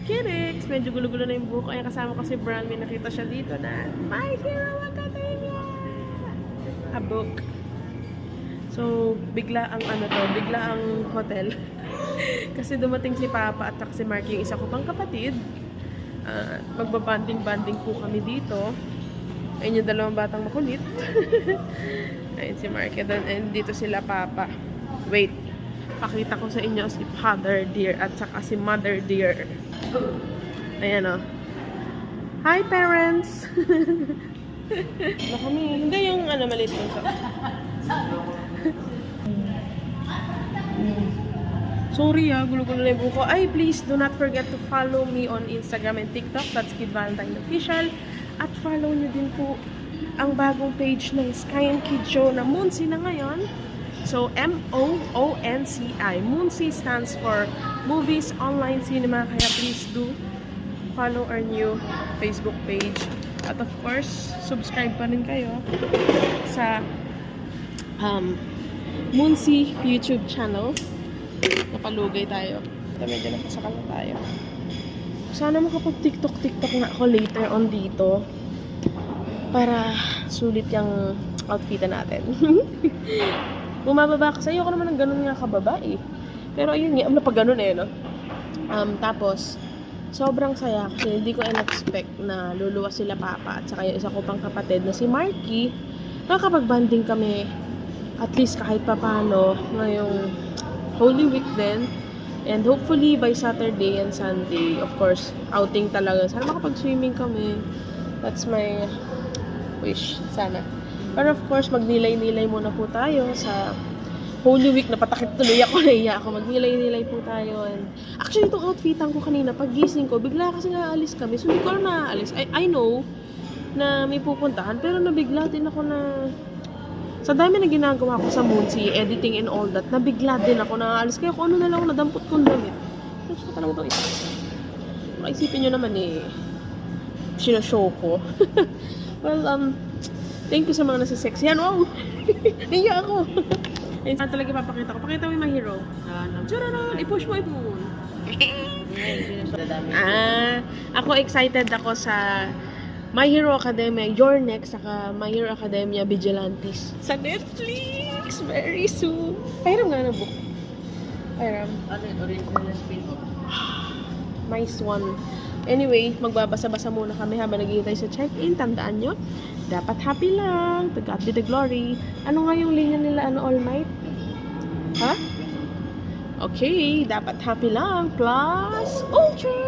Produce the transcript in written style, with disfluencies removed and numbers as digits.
Kirix! Medyo gulo-gulo na yung buhok. Ayan, kasama ko si Bran. May nakita siya dito na My Hero Academia! A book. So, bigla ang bigla ang hotel. Kasi dumating si Papa at si Mark, yung isa ko pang kapatid. Magbabanding-banding po kami dito. Ayun yung dalawang batang makulit. Ayun si Mark. And dito sila Papa. Wait. Pakita ko sa inyo si Father Dear at saka si Mother Dear. Ayan o. Hi parents! Baka kami. Hindi yung maliit mo sa. Sorry gulo-gulo na yung buko. Ay, please do not forget to follow me on Instagram and TikTok. That's Kid Valentine Official. At follow nyo din po ang bagong page ng Sky and Kid Show na Moonsi na ngayon. So, M-O-O-N-C-I. Moonsi stands for Movies Online Cinema. Kaya please do follow our new Facebook page. At of course, subscribe pa rin kayo sa Moonsi YouTube channel. Napalugay tayo. Medyo napasakal na tayo. Sana makapag-TikTok na ako later on dito. Para sulit yung outfitan natin. Bumababa kasi ayoko naman ng ganun nga kababa eh. Pero ayun nga, pag ganun no? Tapos, sobrang saya kasi hindi ko in-expect na luluwas sila Papa at saka yung isa ko pang kapatid na si Marky. Nakakapag-banding kami at least kahit papano ngayong Holy Week din. And hopefully by Saturday and Sunday, of course, outing talaga. Sana makapag-swimming kami. That's my wish. Sana. Pero of course, magnilay-nilay muna po tayo sa Holy Week. Napatakip tuloy ako, naiya ako. Magnilay-nilay po tayo. And actually, itong outfitan ko kanina, pag gising ko, bigla kasi nga-aalis kami. So, hindi ko alam na aalis. I know na may pupuntahan, pero nabigla din ako na sa dami na ginagawa ko sa Moonsi, editing and all that, nabigla din ako na aalis. Kaya kung ano na lang ako nadampot kong damit. Gusto ko talaga itong isa. Maisipin nyo naman sinashow ko. Well, thank you sa mga nasa-sexyan. Wow! Naiya ako. Ayun talaga papakita ko. Pakita mo yung My Hero. Tsurarun! I-push mo, i-moon. Ako excited ako sa My Hero Academia, Your Next, saka My Hero Academia Vigilantes. Sa Netflix! Very soon. Pahiram nga na book. Pahiram. Original spin-off. Nice one. Anyway, magbabasa-basa muna kami habang naghihintay sa check-in. Tandaan nyo, dapat happy lang. To God be the glory. Ano nga yung linya nila? All night? Ha? Okay, dapat happy lang. Plus, ultra!